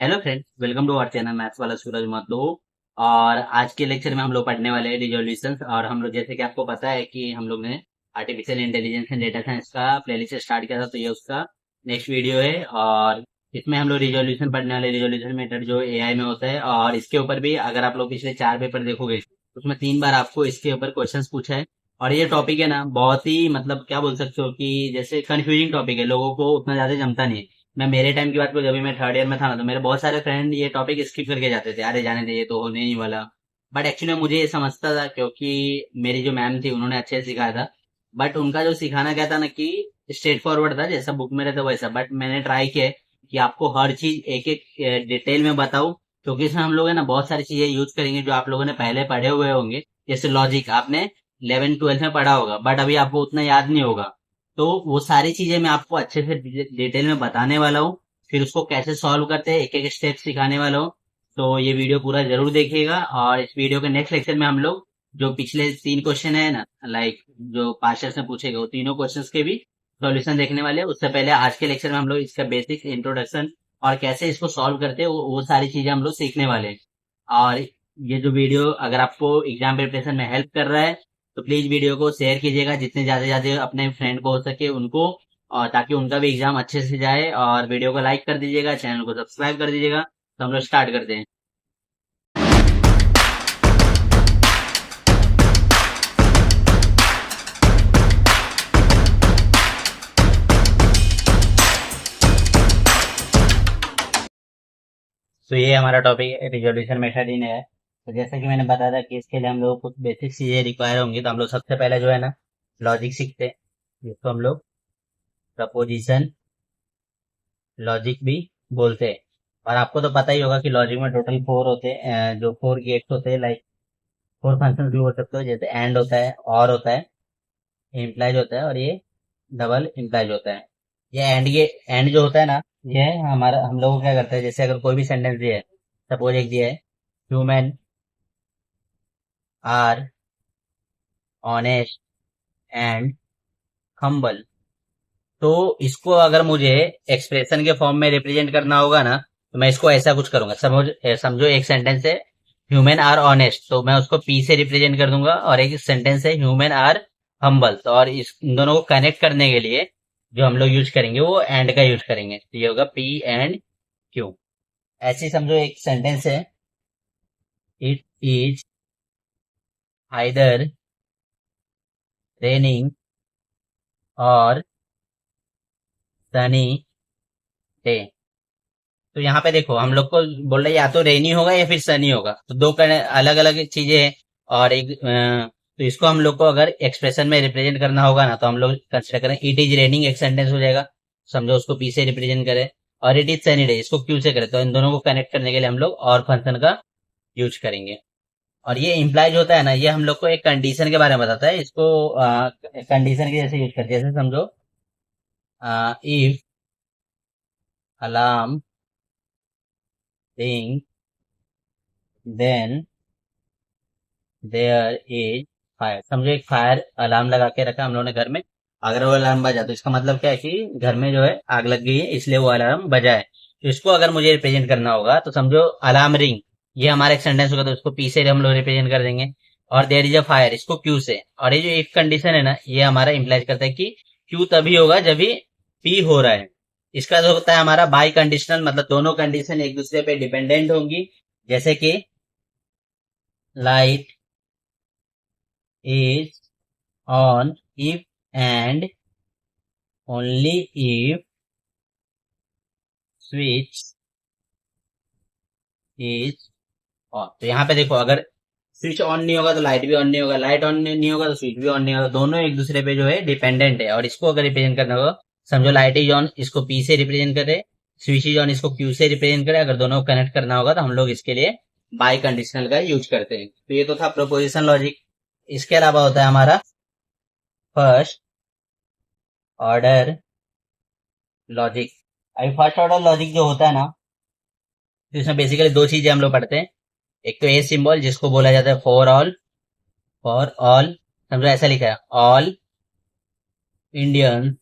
Hello friends, welcome to our channel maths वाला सूरज मातो। और आज के लेक्चर में हम लोग पढ़ने वाले हैं रिजोल्यूशंस। और हम लोग जैसे कि आपको पता है कि हम लोग ने artificial intelligence and data science का प्लेलिस्ट स्टार्ट किया था, तो ये उसका नेक्स्ट वीडियो है। और इसमें हम लोग रिजोल्यूशन पढ़ने वाले, रिजोल्यूशन मेथड जो एआई में होता है। और इसके ऊपर भी अगर आप लोग पिछले 4 पेपर देखोगे, उसमें 3 बार आपको इसके ऊपर क्वेश्चंस पूछा है। और ये टॉपिक है ना, बहुत ही मतलब क्या बोल सकते हो कि जैसे कंफ्यूजिंग टॉपिक है, लोगों को उतना ज्यादा जमता नहीं है। मैं मेरे टाइम की बात करूँ, जब भी मैं थर्ड ईयर में था ना, तो मेरे बहुत सारे फ्रेंड ये टॉपिक स्किप करके जाते थे, अरे जाने दे ये तो होने ही वाला। बट एक्चुअली मुझे ये समझता था, क्योंकि मेरी जो मैम थी उन्होंने अच्छे से सिखाया था। बट उनका जो सिखाना क्या था ना कि स्ट्रेट फॉरवर्ड था, जैसा बुक में रहता वैसा। बट मैंने ट्राई किया है कि आपको हर चीज एक एक डिटेल में बताऊं, क्योंकि इसमें हम लोग है ना बहुत सारी चीजें यूज करेंगे जो आप लोगों ने पहले पढ़े हुए होंगे। जैसे लॉजिक आपने 11th 12th में पढ़ा होगा, बट अभी आपको उतना याद नहीं होगा। तो वो सारी चीजें मैं आपको अच्छे से डिटेल में बताने वाला हूँ। फिर उसको कैसे सॉल्व करते हैं, एक एक स्टेप सिखाने वाला हूँ। तो ये वीडियो पूरा जरूर देखिएगा। और इस वीडियो के नेक्स्ट लेक्चर में हम लोग जो पिछले 3 क्वेश्चन है ना, लाइक जो पास्टर्स ने पूछे गए, वो तीनों क्वेश्चंस के भी सॉल्यूशन देखने वाले हैं। उससे पहले आज के लेक्चर में हम लोग इसका बेसिक इंट्रोडक्शन और कैसे इसको सॉल्व करते हैं, वो सारी चीजें हम लोग सीखने वाले हैं। और ये जो वीडियो अगर आपको एग्जाम प्रिपरेशन में हेल्प कर रहा है, तो प्लीज वीडियो को शेयर कीजिएगा जितने ज्यादा ज्यादा अपने फ्रेंड को हो सके उनको, और ताकि उनका भी एग्जाम अच्छे से जाए। और वीडियो को लाइक कर दीजिएगा, चैनल को सब्सक्राइब कर दीजिएगा। तो हम लोग स्टार्ट करते हैं। तो ये हमारा टॉपिक रिजोल्यूशन मेथड इन है। तो जैसा कि मैंने बताया था कि इसके लिए हम लोग कुछ बेसिक चीजें रिक्वायर होंगी, तो हम लोग सबसे पहले जो है ना लॉजिक सीखते हैं, जिसको हम लोग प्रपोजिशन लॉजिक भी बोलते हैं। और आपको तो पता ही होगा कि लॉजिक में टोटल 4 होते हैं, जो 4 गेट्स होते हैं, लाइक 4 फंक्शन भी हो सकते हो, जैसे एंड होता है, और होता है, इम्प्लाइज होता है, और ये डबल इम्प्लाइज होता है। ये एंड जो होता है ना, ये हमारा हम लोग क्या करते हैं, जैसे अगर कोई भी सेंटेंस दिया है, सपोज एक दिया है, human are honest and humble. तो इसको अगर मुझे एक्सप्रेशन के फॉर्म में रिप्रेजेंट करना होगा ना, तो मैं इसको ऐसा कुछ करूंगा। समझो एक सेंटेंस है ह्यूमन आर ऑनेस्ट, तो मैं उसको पी से रिप्रेजेंट कर दूंगा। और एक सेंटेंस है ह्यूमन आर हम्बल, तो और इन दोनों को कनेक्ट करने के लिए जो हम लोग यूज करेंगे वो एंड का यूज करेंगे। तो ये होगा पी एंड क्यू। ऐसे ही समझो एक सेंटेंस है, इट इज आइदर रेनिंग और सनी डे। तो यहाँ पे देखो हम लोग को बोल रहे हैं या तो रेनी होगा या फिर सनी होगा, तो दो अलग अलग चीजें हैं। और एक तो इसको हम लोग को अगर एक्सप्रेशन में रिप्रेजेंट करना होगा ना, तो हम लोग कंसिडर करें इट इज रेनिंग, एक सेंटेंस हो जाएगा। समझो उसको पी से रिप्रेजेंट करें। और इट इज सनी डे, इसको क्यू से करें। तो इन दोनों को कनेक्ट करने के लिए हम लोग और फंक्शन का यूज करेंगे। और ये इम्प्लाइज होता है ना, ये हम लोग को एक कंडीशन के बारे में बताता है। इसको कंडीशन के जैसे यूज करते हैं। जैसे समझो if alarm ring then there is fire. समझो एक फायर अलार्म लगा के रखा हम लोगों ने घर में। अगर वो अलार्म बजा, तो इसका मतलब क्या है कि घर में जो है आग लग गई है, इसलिए वो अलार्म बजा है। तो इसको अगर मुझे रिप्रेजेंट करना होगा, तो समझो अलार्म रिंग, ये हमारा एक सेंटेंस होगा, तो इसको पी से हम लोग रिप्रेजेंट कर देंगे। और देयर इज अ फायर, इसको क्यू से। और ये जो एक कंडीशन है ना, ये हमारा इंप्लाइज करता है कि क्यू तभी होगा जब भी पी हो रहा है। इसका जो होता है हमारा बाई कंडीशनल, मतलब दोनों कंडीशन एक दूसरे पे डिपेंडेंट होंगी। जैसे कि light is on if and only if switch is on। तो यहाँ पे देखो, अगर स्विच ऑन नहीं होगा तो लाइट भी ऑन नहीं होगा, लाइट ऑन नहीं होगा तो स्विच भी ऑन नहीं होगा। दोनों एक दूसरे पे जो है डिपेंडेंट है। और इसको अगर रिप्रेजेंट करना होगा, समझो लाइट इज ऑन, इसको पी से रिप्रेजेंट करे, स्विच इज ऑन, इसको क्यू से रिप्रेजेंट करे। अगर दोनों को कनेक्ट करना होगा, तो हम लोग इसके लिए बाई कंडीशनल का यूज करते हैं। तो ये तो था प्रोपोजिशन लॉजिक। इसके अलावा होता है हमारा फर्स्ट ऑर्डर लॉजिक। अभी फर्स्ट ऑर्डर लॉजिक जो होता है ना, तो इसमें बेसिकली दो चीजें हम लोग पढ़ते हैं। एक तो ए सिंबल, जिसको बोला जाता है फॉर ऑल। फॉर ऑल, समझो ऐसा लिखा है, all Indian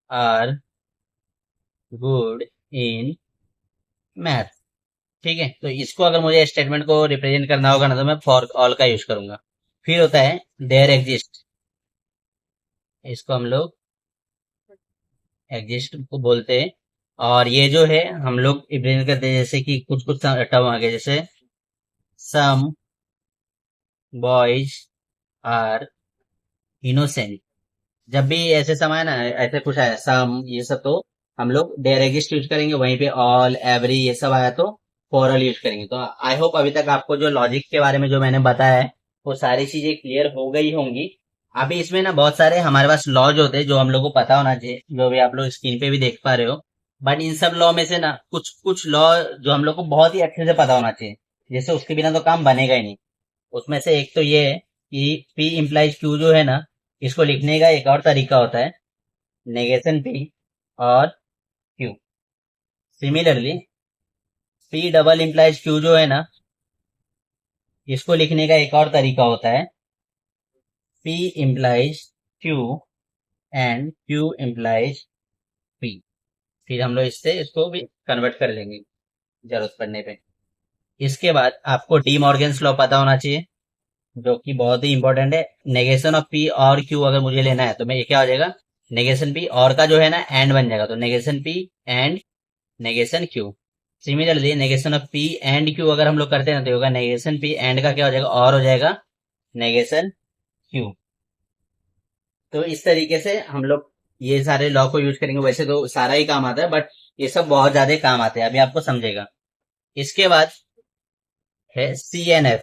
are good in math. ठीक है, तो इसको अगर मुझे स्टेटमेंट को रिप्रेजेंट करना होगा ना तो मैं फॉर ऑल का यूज करूंगा। फिर होता है देयर एग्जिस्ट, इसको हम लोग एग्जिस्ट को बोलते हैं। और ये जो है हम लोग रिप्रेजेंट करते हैं, जैसे कि कुछ कुछ टर्म आ गए, जैसे सम बॉयज आर इनोसेंट। जब भी ऐसे समय ना ऐसे कुछ आया सम ये सब, तो हम लोग देयर एग्जिस्ट यूज करेंगे, वहीं पे ऑल एवरी ये सब आया तो फॉर ऑल यूज करेंगे। तो आई होप अभी तक आपको जो लॉजिक के बारे में जो मैंने बताया है वो सारी चीजें क्लियर हो गई होंगी। अभी इसमें ना बहुत सारे हमारे पास लॉज होते हैं जो हम लोग को पता होना चाहिए, जो भी आप लोग स्क्रीन पे भी देख पा रहे हो। बट इन सब लॉ में से ना कुछ कुछ लॉ जो हम लोग को बहुत ही अच्छे से पता होना चाहिए, जैसे उसके बिना तो काम बनेगा ही नहीं। उसमें से एक तो ये है कि P इम्प्लाइज Q जो है ना, इसको लिखने का एक और तरीका होता है नेगेशन P और Q। Similarly P double implies Q जो है ना, इसको लिखने का एक और तरीका होता है P implies Q and Q implies P। फिर हम लोग इससे इसको भी कन्वर्ट कर लेंगे जरूरत पड़ने पे। इसके बाद आपको डी मॉर्गन्स लॉ पता होना चाहिए, जो कि बहुत ही इंपॉर्टेंट है। नेगेशन ऑफ पी और क्यू अगर मुझे लेना है तो मैं ये क्या हो जाएगा, नेगेशन पी और का जो है ना एंड बन जाएगा, तो negation P and negation Q. Similarly negation of P and Q अगर हम लोग करते हैं ना तो होगा नेगेशन पी एंड का क्या हो जाएगा, और हो जाएगा नेगेशन क्यू। तो इस तरीके से हम लोग ये सारे लॉ को यूज करेंगे। वैसे तो सारा ही काम आता है, बट ये सब बहुत ज्यादा काम आते हैं, अभी आपको समझेगा। इसके बाद है सी एन एफ।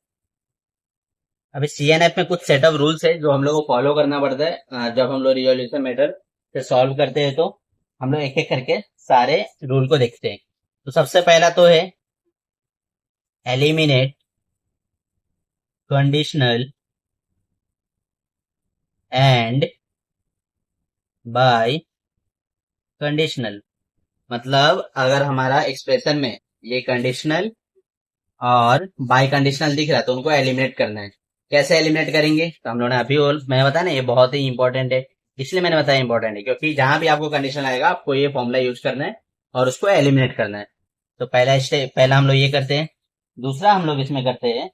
अभी सीएनएफ में कुछ सेट ऑफ रूल्स है जो हम लोग को फॉलो करना पड़ता है। जब हम लोग रिजोल्यूशन मैटर से सॉल्व करते हैं तो हम लोग एक एक करके सारे रूल को देखते हैं। तो सबसे पहला तो है eliminate conditional and bye conditional. मतलब अगर हमारा एक्सप्रेशन में ये कंडीशनल और बाय कंडीशनल दिख रहा है तो उनको एलिमिनेट करना है। कैसे एलिमिनेट करेंगे, तो हम लोगों ने अभी मैंने बताया ना ये बहुत ही इंपॉर्टेंट है। इसलिए मैंने बताया इंपॉर्टेंट है क्योंकि जहां भी आपको कंडीशन आएगा आपको ये फॉर्मूला यूज करना है और उसको एलिमिनेट करना है। तो पहला स्टेप, पहला हम लोग ये करते हैं। दूसरा हम लोग इसमें करते हैं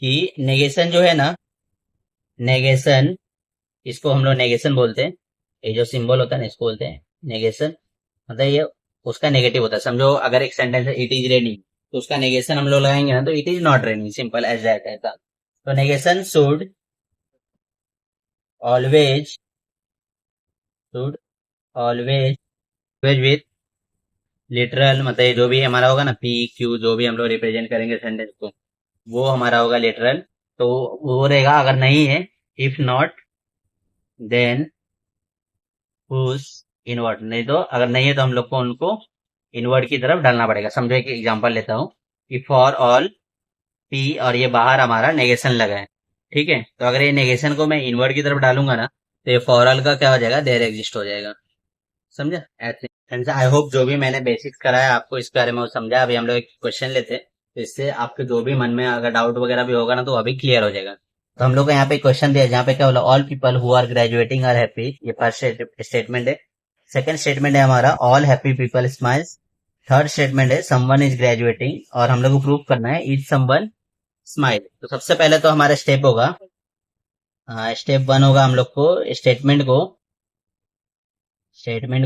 कि नेगेशन जो है ना, नेगेशन, इसको हम लोग नेगेशन बोलते हैं। ये जो सिंबल होता है ना इसको बोलते हैं नेगेशन। मतलब ये उसका नेगेटिव होता है। समझो अगर एक सेंटेंस है इट इज रेनिंग, तो उसका नेगेशन हम लोग लगाएंगे ना तो it is not raining, simple as that. ऐसा तो negation always should always with literal, मतलब ये जो भी हमारा होगा ना पी क्यू जो भी हम लोग रिप्रेजेंट करेंगे सेंटेंस को, वो हमारा होगा लिटरल। तो वो रहेगा, अगर नहीं है if not then push invert. नहीं तो अगर नहीं है तो हम लोग को उनको इनवर्ट की तरफ डालना पड़ेगा। समझो एक एग्जांपल लेता हूँ कि फॉर ऑल पी और ये बाहर हमारा नेगेशन लगा है। ठीक है, तो अगर ये नेगेशन को मैं इनवर्ट की तरफ डालूंगा ना तो ये फॉर ऑल का क्या हो जाएगा, देयर एग्जिस्ट हो जाएगा। समझा ऐसे। आई होप जो भी मैंने बेसिक्स कराया आपको इसके बारे में वो समझा। अभी हम लोग एक क्वेश्चन लेते हैं, तो इससे आपके जो भी मन में अगर डाउट वगैरह भी होगा ना तो अभी क्लियर हो जाएगा। तो हम लोग को यहाँ पे क्वेश्चन दिया जहाँ पे क्या बोला, all people who are graduating are happy. ये फर्स्ट स्टेटमेंट है। सेकंड स्टेटमेंट है हमारा all happy people smiles. Third statement है समवन इज ग्रेजुएटिंग, और हम लोग को प्रूव करना है इज समवन स्माइल। तो सबसे पहले तो हमारा स्टेप होगा, स्टेप वन होगा हम लोग को स्टेटमेंट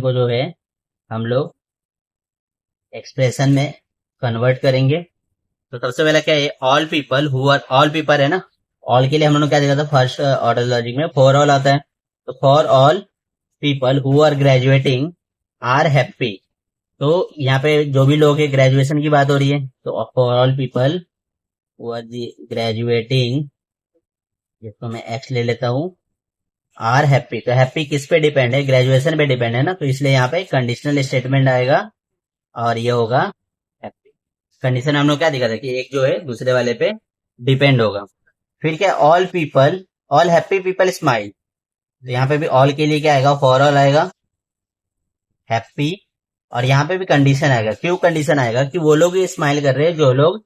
को जो है हम लोग एक्सप्रेशन में कन्वर्ट करेंगे। तो सबसे पहले क्या है, all people who are, all people है ना, ऑल के लिए हम लोगों ने क्या देखा था फर्स्ट ऑर्डर लॉजिक में फॉर ऑल आता है। तो for all people who are graduating are happy. तो यहाँ पे जो भी लोग हैं ग्रेजुएशन की बात हो रही है, तो for all people who are graduating, जिसको मैं एक्स ले लेता हूँ, आर हैप्पी। तो हैप्पी किस पे डिपेंड है, ग्रेजुएशन पे डिपेंड है ना, तो इसलिए यहाँ पे कंडीशनल स्टेटमेंट आएगा और ये होगा हैप्पी। कंडीशन हम लोग क्या दिखा था कि एक जो है दूसरे वाले पे डिपेंड होगा। फिर क्या, all people, all happy people smile. तो यहाँ पे भी ऑल के लिए क्या आएगा, फॉर ऑल आएगा हैप्पी, और यहाँ पे भी कंडीशन आएगा। क्यों कंडीशन आएगा, कि वो लोग ये स्माइल कर रहे हैं जो लोग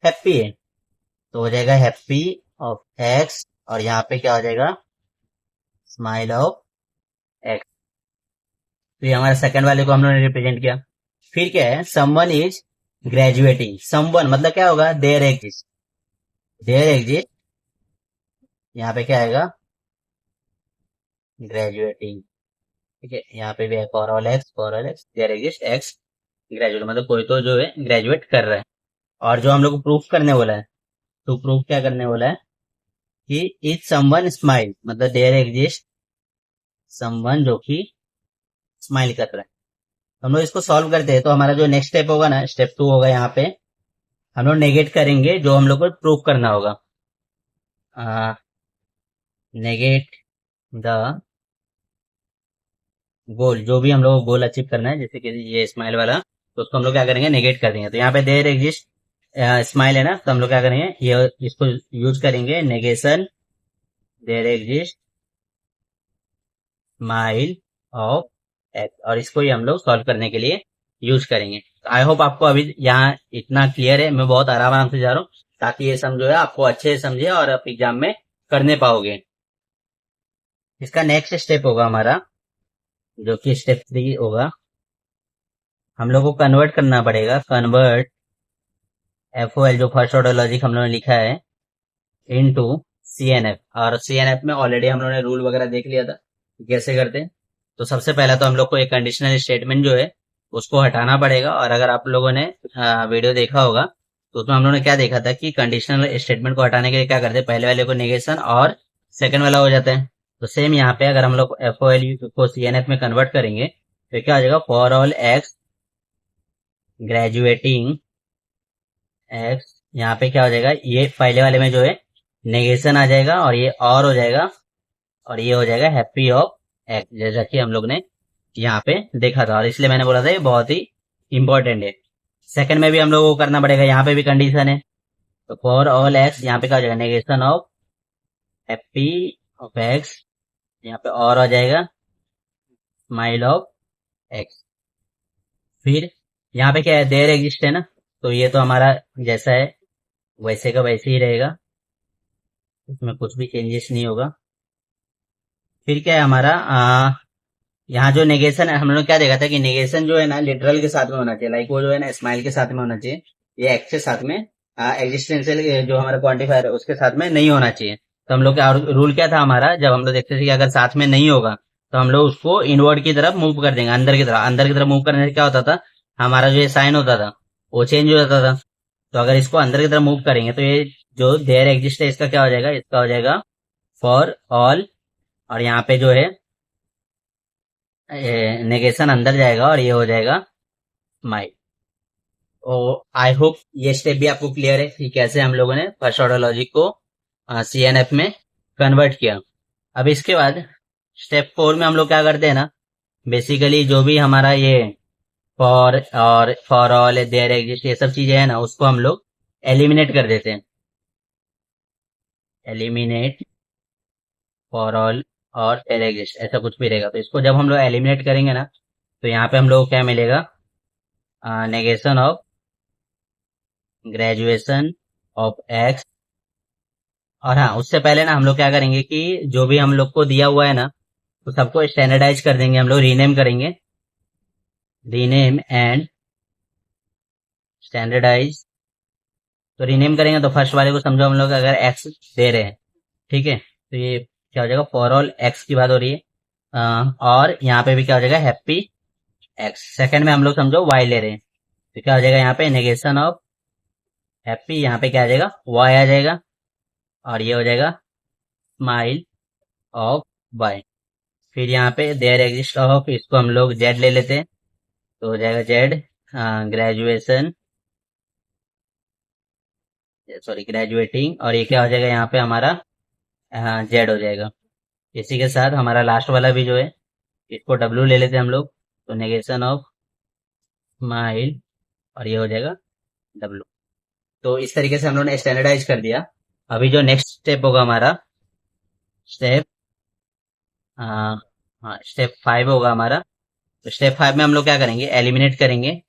हैप्पी है। तो हो जाएगा हैप्पी ऑफ एक्स, और यहाँ पे क्या हो जाएगा, स्माइल ऑफ एक्स। तो ये हमारे सेकंड वाले को हम लोगों ने रिप्रेजेंट किया। फिर क्या है, समवन इज ग्रेजुएटिंग समवन मतलब क्या होगा, देयर एग्जिस्ट, देयर एग्जिस्ट, यहाँ पे क्या आएगा, ग्रेजुएटिंग। ठीक है, यहाँ पे भी है for all X there exist X graduate, मतलब कोई तो जो है ग्रेजुएट कर रहा है। और जो हम लोग को प्रूफ करने बोला है, तो प्रूफ क्या करने बोला है कि इज समवन स्माइल, मतलब देयर एग्जिस्ट समवन जो कि स्माइल कर रहा है। हम लोग इसको सॉल्व करते हैं, तो हमारा जो नेक्स्ट स्टेप होगा ना, स्टेप 2 होगा, यहाँ पे हम लोग नेगेट करेंगे जो हम लोग को प्रूफ करना होगा। नेगेट द गोल, जो भी हम लोग को गोल अचीव करना है, जैसे कि ये स्माइल वाला, तो उसको हम लोग क्या करेंगे, नेगेट कर देंगे। तो यहाँ पे देयर एग्जिस्ट स्माइल है ना, तो हम लोग क्या करेंगे, ये इसको यूज करेंगे, negation there exist smile of X, और इसको ही हम लोग सॉल्व करने के लिए यूज करेंगे। आई होप आपको अभी यहाँ इतना क्लियर है, मैं बहुत आराम आराम से जा रहा हूँ, ताकि ये समझो है आपको अच्छे से समझे और आप एग्जाम में करने पाओगे। इसका नेक्स्ट स्टेप होगा हमारा, जो कि स्टेप 3 होगा, हम लोग को कन्वर्ट करना पड़ेगा, कन्वर्ट FOL जो फर्स्ट ऑर्डर लॉजिक हम लोगों ने लिखा है इनटू CNF। और CNF में ऑलरेडी हम लोगों ने रूल वगैरह देख लिया था कि कैसे करते हैं। तो सबसे पहला तो हम लोग को एक कंडीशनल स्टेटमेंट जो है उसको हटाना पड़ेगा। और अगर आप लोगों ने वीडियो देखा होगा, तो उसमें हम लोगों ने क्या देखा था कि कंडीशनल स्टेटमेंट को हटाने के लिए क्या करते हैं, पहले वाले को नेगेशन और सेकंड वाला हो जाता है। तो सेम यहाँ पे अगर हम लोग FOL को CNF में कन्वर्ट करेंगे, तो क्या हो जाएगा, for all x graduating x, यहाँ पे क्या हो जाएगा, ये पहले वाले में जो है नेगेशन आ जाएगा और ये और हो जाएगा, और ये हो जाएगा हैप्पी ऑफ एक्स, जैसा कि हम लोग ने यहाँ पे देखा था। और इसलिए मैंने बोला था ये बहुत ही इंपॉर्टेंट है। सेकंड में भी हम लोग को करना पड़ेगा, यहाँ पे भी कंडीशन है। तो फॉर ऑल एक्स यहाँ पे क्या हो जाएगा, negation of happy of x, यहाँ पे और हो जाएगा स्माइल ऑफ एक्स। फिर यहाँ पे क्या है, देयर एग्जिस्ट है ना, तो ये तो हमारा जैसा है वैसे का वैसे ही रहेगा, इसमें कुछ भी चेंजेस नहीं होगा। फिर क्या है हमारा, यहाँ जो नेगेशन है, हम लोग क्या देखा था कि नेगेशन जो है ना लिटरल के साथ में होना चाहिए, लाइक वो जो है ना स्माइल के साथ में होना चाहिए, ये एक्स के साथ में, एग्जिस्टेंशियल जो हमारा क्वांटिफायर है उसके साथ में नहीं होना चाहिए। तो हम लोग का रूल क्या था हमारा, जब हम लोग देखते थे कि अगर साथ में नहीं होगा, तो हम लोग उसको इनवर्ड की तरफ मूव कर देंगे, अंदर की तरफ। अंदर की तरफ मूव करने से क्या होता था, हमारा जो ये साइन होता था वो चेंज हो जाता था। तो अगर इसको अंदर की तरफ मूव करेंगे, तो ये जो देयर एग्जिस्ट है इसका क्या हो जाएगा, इसका हो जाएगा फॉर ऑल, और यहाँ पे जो है नेगेशन अंदर जाएगा और ये हो जाएगा माइल। आई होप ये स्टेप भी आपको क्लियर है कि कैसे हम लोगों ने फर्स्ट ऑर्डर लॉजिक को CNF में कन्वर्ट किया। अब इसके बाद स्टेप 4 में हम लोग क्या करते हैं ना, बेसिकली जो भी हमारा ये फॉर और फॉर ऑल देयर एग्जिस्ट ये सब चीजें है ना, उसको हम लोग एलिमिनेट कर देते हैं, एलिमिनेट फॉर ऑल और देयर एग्जिस्ट, ऐसा कुछ भी रहेगा। तो इसको जब हम लोग एलिमिनेट करेंगे ना, तो यहाँ पे हम लोग को क्या मिलेगा, negation of graduation of X. और हाँ, उससे पहले ना हम लोग क्या करेंगे कि जो भी हम लोग को दिया हुआ है ना, तो सबको स्टैंडर्डाइज कर देंगे, हम लोग रीनेम करेंगे, रीनेम एंड स्टैंडर्डाइज। तो रीनेम करेंगे तो फर्स्ट वाले को समझो हम लोग अगर एक्स दे रहे हैं, ठीक है, तो ये क्या हो जाएगा, फॉर ऑल एक्स की बात हो रही है। और यहाँ पे भी क्या हो जाएगा, हैप्पी एक्स। सेकंड में हम लोग समझो वाई ले रहे हैं, तो क्या हो जाएगा, यहाँ पे नेगेशन ऑफ हैप्पी, यहाँ पे क्या आ जाएगा, वाई आ जाएगा, और ये हो जाएगा स्माइल ऑफ वाई। फिर यहाँ पे देयर एग्जिस्ट ऑफ, इसको हम लोग जेड ले लेते हैं, तो हो जाएगा जेड ग्रेजुएशन, सॉरी ग्रेजुएटिंग, और ये क्या हो जाएगा, यहाँ पे हमारा जेड हो जाएगा। इसी के साथ हमारा लास्ट वाला भी जो है, इसको डब्ल्यू ले लेते हैं हम लोग, तो नेगेशन ऑफ स्माइल, और ये हो जाएगा डब्ल्यू। तो इस तरीके से हम लोगों ने स्टैंडर्डाइज कर दिया। अभी जो नेक्स्ट स्टेप होगा हमारा, स्टेप हाँ स्टेप 5 होगा हमारा। तो स्टेप 5 में हम लोग क्या करेंगे, एलिमिनेट करेंगे,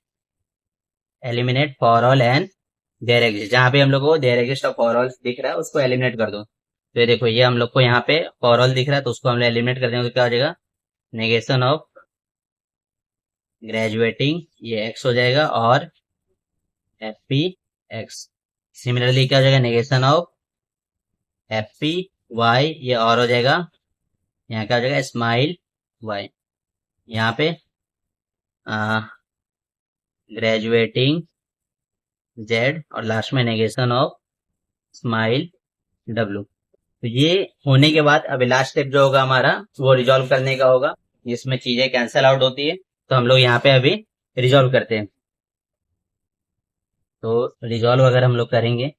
eliminate for all and there exist. जहां पे हम लोग को देयर एग्जिस्ट और फॉर ऑल दिख रहा है उसको एलिमिनेट कर दो। तो ये देखो, ये हम लोग को यहाँ पे फॉर ऑल दिख रहा है, तो उसको हम लोग एलिमिनेट कर देंगे, तो क्या हो जाएगा, नेगेशन ऑफ ग्रेजुएटिंग, ये एक्स हो जाएगा, और एफ पी एक्स। सिमिलरली क्या हो जाएगा, negation of F P Y, ये और हो जाएगा, यहाँ क्या हो जाएगा, स्माइल वाई। यहाँ पे ग्रेजुएटिंग जेड, और लास्ट में नेगेशन ऑफ स्माइल डब्लू। तो ये होने के बाद अभी लास्ट स्टेप जो होगा हमारा, वो रिजॉल्व करने का होगा, जिसमें चीजें कैंसल आउट होती है। तो हम लोग यहाँ पे अभी रिजॉल्व करते हैं। तो रिजॉल्व अगर हम लोग करेंगे,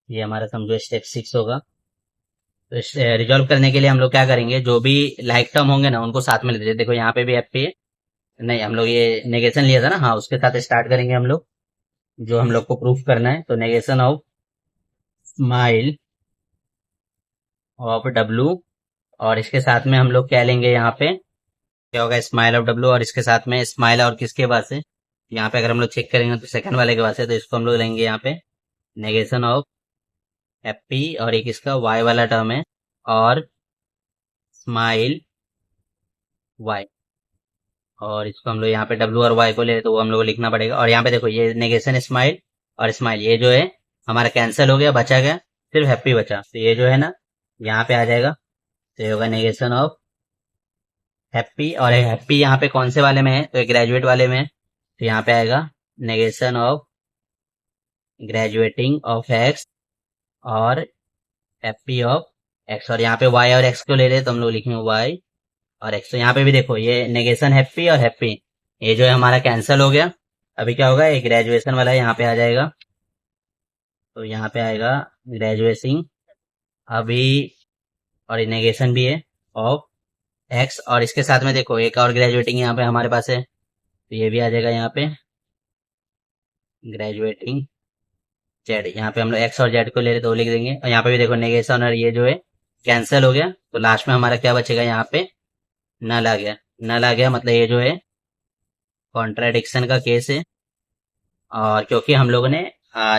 ये हमारा समझो स्टेप 6 होगा। तो रिजॉल्व करने के लिए हम लोग क्या करेंगे, जो भी लाइक टर्म होंगे ना उनको साथ में लेते हैं। देखो यहाँ पे भी एफ है, नहीं हम लोग ये नेगेशन लिया था ना, हाँ उसके साथ स्टार्ट करेंगे हम लोग, जो हम लोग को प्रूफ करना है। तो negation of smile of W, और इसके साथ में हम लोग क्या लेंगे, यहाँ पे क्या होगा, स्माइल ऑफ डब्लू, और इसके साथ में स्माइल और किसके बाद से, यहाँ पे अगर हम लोग चेक करेंगे तो सेकंड वाले के बाद से, तो इसको हम लोग लेंगे यहाँ पे नेगेशन ऑफ एफ पी, और एक इसका वाई वाला टर्म है, और स्माइल वाई, और इसको हम लोग यहाँ पे डब्लू और वाई को ले, तो वो हम लोग को लिखना पड़ेगा। और यहाँ पे देखो ये नेगेशन स्माइल और स्माइल, ये जो है हमारा कैंसिल हो गया, बचा गया सिर्फ हैप्पी बचा। तो ये जो है ना यहाँ पे आ जाएगा, तो ये होगा नेगेशन ऑफ हैप्पी। और हैप्पी यहाँ पे कौन से वाले में है, तो ग्रेजुएट वाले में है, तो यहाँ पे आएगा negation of graduating of X और हैप्पी ऑफ एक्स। और यहाँ पे वाई और एक्स को ले ले तो हम लोग लिखेंगे वाई और एक्स। तो यहाँ पे भी देखो ये नेगेशन हैप्पी और हैप्पी, ये जो है हमारा कैंसिल हो गया। अभी क्या होगा, ये ग्रेजुएशन वाला यहाँ पे आ जाएगा, तो यहाँ पे आएगा ग्रेजुएशन अभी, और ये नेगेशन भी है ऑफ एक्स, और इसके साथ में देखो एक और ग्रेजुएटिंग यहाँ पे हमारे पास है, तो ये भी आ जाएगा यहाँ पे ग्रेजुएटिंग जेड। यहाँ पे हम लोग एक्स और जेड को ले रहे तो लिख देंगे, और यहाँ पे भी देखो नेगेशन और ये जो है कैंसिल हो गया, तो लास्ट में हमारा क्या बचेगा, यहाँ पे नल आ गया। नल आ गया मतलब ये जो है कॉन्ट्राडिक्शन का केस है। और क्योंकि हम लोगों ने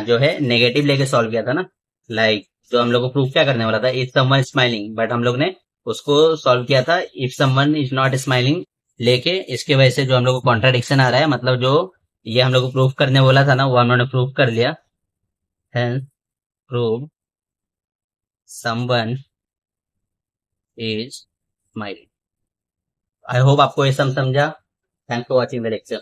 जो है नेगेटिव लेके सॉल्व किया था ना, लाइक जो हम लोग को प्रूफ क्या करने वाला था, इफ समवन स्माइलिंग, बट हम लोग ने उसको सॉल्व किया था if someone is not smiling लेके। इसके वजह से जो हम लोग को कॉन्ट्राडिक्शन आ रहा है, मतलब जो ये हम लोग को प्रूफ करने बोला था ना, वो हम लोगों ने प्रूफ कर लिया। Hence prove someone is smiling. I hope आपको ये सब समझा। Thanks for watching the lecture.